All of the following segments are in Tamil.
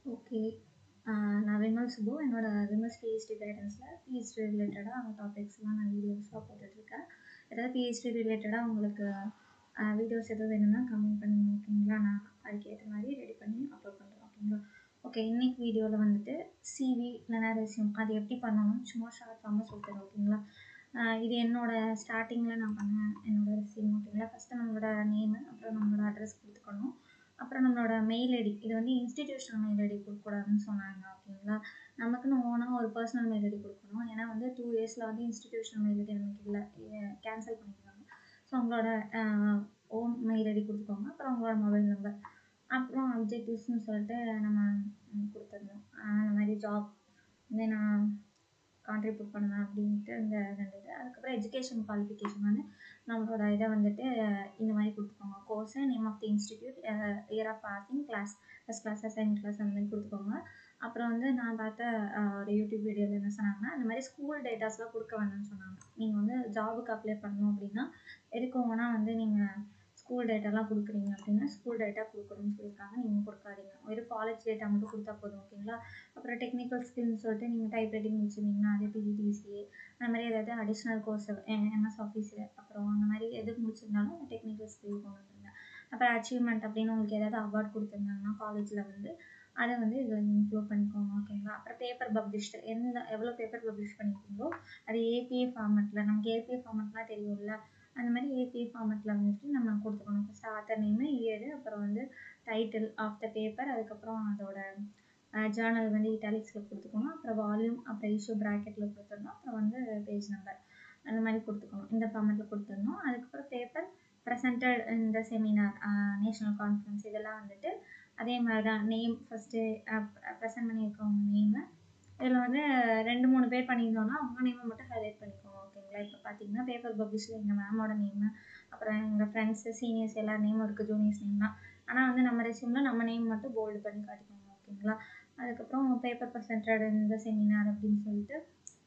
ஓகே. நான் விமல் சுப்பு. என்னோட விமல்ஸ் பிஹெச்டி கைடன்ஸில் பிஹெச்டி ரிலேட்டடாக அந்த டாபிக்ஸ்லாம் நான் வீடியோஸாக போட்டுட்ருக்கேன். ஏதாவது பிஹெச்டி ரிலேட்டடாக உங்களுக்கு வீடியோஸ் எதுவும் வேணும்னா கமெண்ட் பண்ணுங்க ஓகேங்களா? நான் அதுக்கேற்ற மாதிரி ரெடி பண்ணி அப்லோட் பண்ணுறேன் ஓகேங்களா? ஓகே, இன்னைக்கு வீடியோவில் வந்துட்டு சிவி இல்லைனா ரெஸ்யூம் அது எப்படி பண்ணணும்னு சும்மா ஷார்ட் ஃபார்மாக சொல்லித்தரேன் ஓகேங்களா? இது என்னோட ஸ்டார்டிங்கில் நான் பண்ணேன் என்னோட ரெஸ்யூம் ஓகேங்களா? ஃபஸ்ட்டு நம்மளோட நேமு, அப்புறம் நம்மளோட அட்ரஸ் கொடுத்துக்கணும். அப்புறம் நம்மளோட மெயில் ஐடி, இது வந்து இன்ஸ்டிடியூஷனல் மெயில் ஐடி கொடுக்கக்கூடாதுன்னு சொன்னாங்க ஓகேங்களா? நமக்குன்னு ஓனாக ஒரு பர்சனல் மெயில் ஐடி கொடுக்கணும். ஏன்னா வந்து 2 இயர்ஸில் வந்து இன்ஸ்டிடியூஷனல் மெயில் ஐடி நமக்கு இல்லை, கேன்சல் பண்ணிக்கிறாங்க. ஸோ உங்களோட ஓன் மெயில் ஐடி கொடுத்துக்கோங்க. அப்புறம் உங்களோட மொபைல் நம்பர், அப்புறம் அப்ஜெக்டிவ்ஸ்னு சொல்லிட்டு நம்ம கொடுத்துடணும். அந்த மாதிரி ஜாப் வந்து நான் கான்ட்ரிபியூட் பண்ணுவேன் அப்படின்ட்டு இந்த 2 இது. அதுக்கப்புறம் எஜுகேஷன் குவாலிஃபிகேஷன் வந்து நம்மளோட இதை வந்துட்டு இந்த மாதிரி கொடுத்துக்கோங்க. Course, name of the institute, year of passing, class, first class, second class அந்த மாதிரி கொடுத்துக்கோங்க. அப்புறம் வந்து நான் பார்த்த ஒரு யூடியூப் வீடியோவில் என்ன சொன்னாங்கன்னா, இந்த மாதிரி ஸ்கூல் டேட்டாஸ்லாம் கொடுக்க வேண்டாம்னு சொன்னாங்க. நீங்கள் வந்து ஜாபுக்கு அப்ளை பண்ணணும் அப்படின்னா எதுக்கு வேணால் வந்து நீங்கள் ஸ்கூல் டேட்டாலாம் கொடுக்குறீங்க அப்படின்னா ஸ்கூல் டேட்டா கொடுக்கணும்னு சொல்லியிருக்காங்க. நீங்கள் கொடுக்காதீங்க, வெறும் காலேஜ் டேட்டா மட்டும் கொடுத்தா போதும் ஓகேங்களா? அப்புறம் டெக்னிக்கல் ஸ்கில்னு சொல்லிட்டு நீங்கள் டைப் ரைட்டிங் முடிச்சிருந்தீங்கன்னா அது பிஜிடிசிஏ அந்த மாதிரி ஏதாவது அடிஷ்னல் கோர்ஸ், எம்எஸ் ஆஃபீஸு, அப்புறம் அந்த மாதிரி எது முடிச்சிருந்தாலும் அந்த டெக்னிக்கல் ஸ்கில் கொண்டு வந்துருங்க. அப்புறம் அச்சீவ்மெண்ட் அப்படின்னு உங்களுக்கு ஏதாவது அவார்ட் கொடுத்துருந்தாங்கன்னா காலேஜில் வந்து அதை வந்து இதில் இன்க்ளூட் பண்ணிக்கோங்க ஓகேங்களா? அப்புறம் பேப்பர் பப்ளிஷ்டு, எவ்வளோ பேப்பர் பப்ளிஷ் பண்ணியிருக்கீங்களோ அது ஏபிஏ ஃபார்மெட்டில், நமக்கு ஏபிஏ ஃபார்மெட்லாம் தெரியும்ல, அந்த மாதிரி ஏபிஏ ஃபார்மெட்டில் வந்துட்டு நம்ம கொடுத்துக்கணும். ஃபஸ்ட்டு ஆத்தர் நேமு, இயரு, அப்புறம் வந்து டைட்டில் ஆஃப் த பேப்பர், அதுக்கப்புறம் அதோட ஜேர்னல் வந்து இட்டாலிக்ஸில் கொடுத்துக்கணும். அப்புறம் வால்யூம், அப்புறம் இஷ்யூ ப்ராக்கெட்டில் கொடுத்துடணும். அப்புறம் வந்து பேஜ் நம்பர் அந்த மாதிரி கொடுத்துக்கணும். இந்த ஃபார்மெட்டில் கொடுத்துடணும். அதுக்கப்புறம் பேப்பர் ப்ரெசென்டட் இந்த செமினார், நேஷ்னல் கான்ஃபரன்ஸ், இதெல்லாம் வந்துட்டு அதே மாதிரி தான். நேம் ஃபஸ்ட்டு ப்ரெசென்ட் பண்ணியிருக்கவங்க நேமு, இதில் வந்து 2-3 பேர் பண்ணியிருந்தோன்னா அவங்க நேமை மட்டும் ஹைலைட் பண்ணிக்கோங்க ஓகேங்களா? இப்போ பார்த்தீங்கன்னா பேப்பர் பப்ளிஷில் எங்கள் மேமோட நேமு, அப்புறம் எங்கள் ஃப்ரெண்ட்ஸு, சீனியர்ஸ் எல்லார் நேமும் இருக்குது, ஜூனியர்ஸ் நேம் தான். ஆனால் வந்து நம்ம ரெஸ்யூமில் நம்ம நேம் மட்டும் போல்டு பண்ணி காட்டிக்கோங்க ஓகேங்களா? அதுக்கப்புறம் பேப்பர் ப்ரெசென்டட் இந்த செமினார் அப்படின்னு சொல்லிட்டு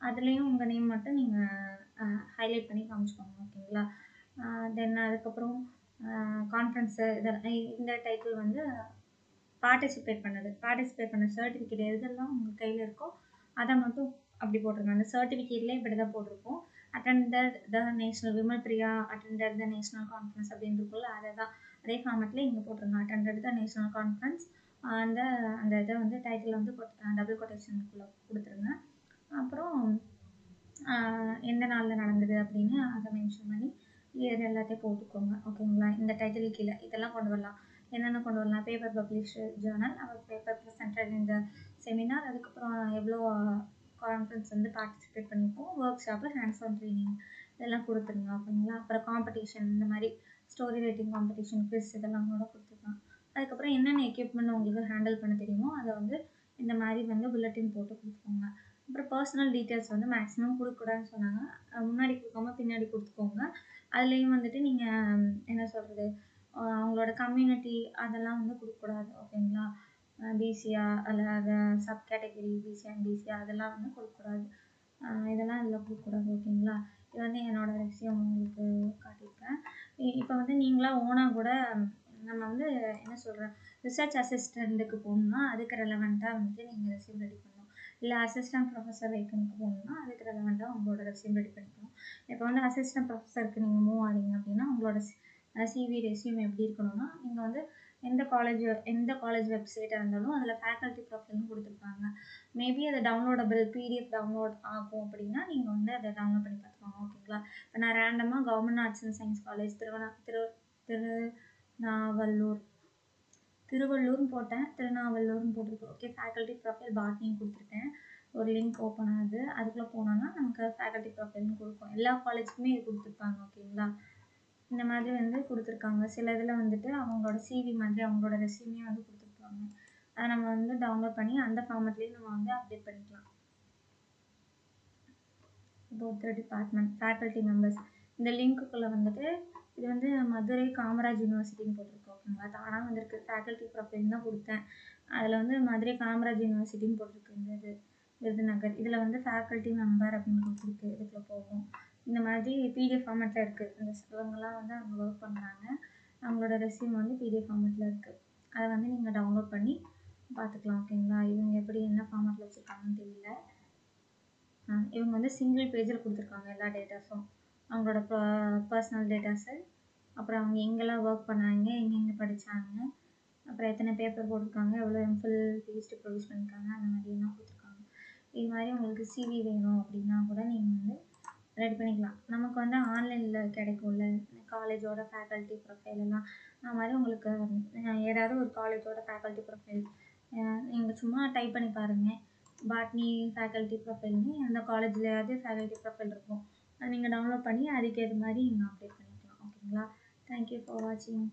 அதுலேயும் உங்கள் நேம் மட்டும் நீங்கள் ஹைலைட் பண்ணி காமிச்சிக்கோங்க ஓகேங்களா? தென் அதுக்கப்புறம் கான்ஃபரன்ஸு இதெல்லாம் இந்த டைட்டில் வந்து பார்ட்டிசிபேட் பண்ண சர்டிஃபிகேட் எதெல்லாம் உங்கள் கையில் இருக்கோ அதை மட்டும் அப்படி போட்டிருங்க. அந்த சர்டிஃபிகேட்லேயே இப்படி தான் போட்டிருக்கோம். Attended the national, Vimal Priya attended the national conference அப்படின்னு இருக்குல்ல, அதை தான் அதே ஃபார்மெட்டில் இங்கே போட்டிருங்க. அட்டெண்டட் த நேஷ்னல் கான்ஃபரன்ஸ், அந்த அந்த இதை வந்து டைட்டில் வந்து டபுள் கொட்டேஷனுக்குள்ளே கொடுத்துருங்க. அப்புறம் எந்த நாளில் நடந்தது அப்படின்னு அதை மென்ஷன் பண்ணி இயர் எல்லாத்தையும் போட்டுக்கோங்க ஓகேங்களா? இந்த டைட்டில் கீழே இதெல்லாம் கொண்டு வரலாம். என்னென்ன கொண்டு வரலாம்? பேப்பர் பப்ளிஷ் ஜேர்னல், அப்புறம் பேப்பர் ப்ரெசென்டட் இந்த செமினார், அதுக்கப்புறம் எவ்வளோ கான்ஃபரன்ஸ் வந்து பார்ட்டிசிபேட் பண்ணியிருக்கோம், work shop, hands on training இதெல்லாம் கொடுத்துருங்க ஓகேங்களா? அப்புறம் காம்படிஷன், இந்த மாதிரி ஸ்டோரி ரைட்டிங் காம்படிஷன், குவிஸ் இதெல்லாம் கூட கொடுத்துருக்காங்க. அதுக்கப்புறம் என்னென்ன எக்யூப்மெண்ட் உங்களுக்கு ஹேண்டில் பண்ண தெரியுமோ அதை வந்து இந்த மாதிரி வந்து புல்லட்டின் போட்டு கொடுத்துக்கோங்க. அப்புறம் பர்சனல் டீட்டெயில்ஸ் வந்து மேக்ஸிமம் கொடுக்கக்கூடாதுன்னு சொன்னாங்க. முன்னாடி கொடுக்காம பின்னாடி கொடுத்துக்கோங்க. அதுலேயும் வந்துட்டு நீங்கள் என்ன சொல்கிறது, அவங்களோட கம்யூனிட்டி அதெல்லாம் வந்து கொடுக்கக்கூடாது ஓகேங்களா? பிசியா அல்ல சப் கேட்டகரி பிசியா பிசியா அதெல்லாம் வந்து கொடுக்கக்கூடாது. இதெல்லாம் இதில் கொடுக்கக்கூடாது ஓகேங்களா? இது வந்து என்னோட ரெஸ்யூம் உங்களுக்கு காட்டியிருக்கேன். இப்போ வந்து நீங்களாக ஓனாக கூட நம்ம வந்து என்ன சொல்கிறேன், ரிசர்ச் அசிஸ்டண்ட்டுக்கு போகணுன்னா அதுக்கு ரெலவெண்ட்டாக வந்துட்டு நீங்கள் ரெஸ்யூம் ரெடி பண்ணணும். இல்லை அசிஸ்டன்ட் ப்ரொஃபஸர் வேக்கனுக்கு போகணுன்னா அதுக்கு ரெலவெண்ட்டாக உங்களோட ரெஸ்யூம் ரெடி பண்ணிக்கணும். இப்போ வந்து அசிஸ்டன்ட் ப்ரொஃபஸருக்கு நீங்கள் மூவ் ஆகிறீங்க அப்படின்னா உங்களோட சிவி ரெஸ்யூம் எப்படி இருக்கணும்னா, நீங்கள் வந்து எந்த காலேஜ் வெப்சைட்டாக இருந்தாலும் அதில் ஃபேக்கல்ட்டி ப்ரொஃபைல்னு கொடுத்துருப்பாங்க. மேபி அதை டவுன்லோடபிள் பிடிஎஃப் டவுன்லோட் ஆகும் அப்படின்னா நீங்கள் வந்து அதை டவுன்லோட் பண்ணி பார்த்துக்கோங்க ஓகேங்களா? இப்போ நான் ரேண்டமாக government arts and science college திருவள்ளூர்னு போட்டேன், திருநாவல்லூர்னு போட்டிருக்கு ஓகே. ஃபேக்கல்ட்டி ப்ரொஃபைல் பாட்னின்னு கொடுத்துருக்கேன். ஒரு லிங்க் ஓப்பன் ஆகுது, அதுக்குள்ளே போனோன்னா நமக்கு ஃபேக்கல்ட்டி ப்ரொஃபைல்னு கொடுக்கும். எல்லா காலேஜுக்குமே இது கொடுத்துருப்பாங்க ஓகேங்களா? இந்த மாதிரி வந்து கொடுத்துருக்காங்க. சில இதில் வந்துட்டு அவங்களோட சிவி மாதிரி அவங்களோட ரெஸ்யூமே வந்து கொடுத்துருப்பாங்க. அதை நம்ம வந்து டவுன்லோட் பண்ணி அந்த ஃபார்மெட்லேயே நம்ம வந்து அப்டேட் பண்ணிக்கலாம். about the department, faculty members, இந்த லிங்க்குள்ளே வந்துட்டு இது வந்து மதுரை காமராஜ் யூனிவர்சிட்டின்னு போட்டிருக்கு ஓகேங்களா? தானாக வந்திருக்கு, ஃபேக்கல்ட்டி ப்ரொஃபைல் தான் கொடுத்தேன். அதில் வந்து மதுரை காமராஜ் யூனிவர்சிட்டின்னு போட்டிருக்கு. இந்த இது விருதுநகர், இதில் வந்து ஃபேக்கல்ட்டி மெம்பர் அப்படின்னு கொடுத்துருக்கு. இதுக்குள்ளே போகும். இந்த மாதிரி பிடிஎஃப் ஃபார்மெட்டில் இருக்குது. இந்த இவங்கெல்லாம் வந்து அவங்க ஒர்க் பண்ணுறாங்க, அவங்களோட ரெஸ்யூம் வந்து பிடிஎஃப் ஃபார்மெட்டில் இருக்குது. அதை வந்து நீங்கள் டவுன்லோட் பண்ணி பார்த்துக்கலாம். ஓகேங்களா? இவங்க எப்படி என்ன ஃபார்மேட்டில் வச்சுருக்காங்கன்னு தெரியல. இவங்க வந்து சிங்கிள் பேஜில் கொடுத்துருக்காங்க எல்லா டேட்டாஸும். அவங்களோட பர்சனல் டேட்டாஸு, அப்புறம் அவங்க எங்கெல்லாம் ஒர்க் பண்ணாங்க, எங்கெங்கே படித்தாங்க, அப்புறம் எத்தனை பேப்பர் போட்டிருக்காங்க, எவ்வளோ எம்ஃபில் பிஹெச்டி ப்ரொடியூஸ் பண்ணியிருக்காங்க, அந்த மாதிரிலாம் கொடுத்துருக்காங்க. இது மாதிரி உங்களுக்கு சிவி வேணும் அப்படின்னா கூட நீங்கள் வந்து ரெடி பண்ணிக்கலாம். நமக்கு வந்து ஆன்லைனில் கிடைக்கும்ல, காலேஜோட ஃபேக்கல்ட்டி ப்ரொஃபைல் எல்லாம். அது மாதிரி உங்களுக்கு ஏதாவது ஒரு காலேஜோட ஃபேக்கல்ட்டி ப்ரொஃபைல் நீங்கள் சும்மா டைப் பண்ணி பாருங்கள். பாட்னி ஃபேக்கல்ட்டி ப்ரொஃபைல்னு அந்த காலேஜ்லையாவது ஃபேக்கல்ட்டி ப்ரொஃபைல் இருக்கும். அதை நீங்கள் டவுன்லோட் பண்ணி அதுக்கேற்ற மாதிரி நீங்கள் அப்டேட் பண்ணிக்கலாம். ஓகேங்களா? தேங்க்யூ ஃபார் வாட்சிங்.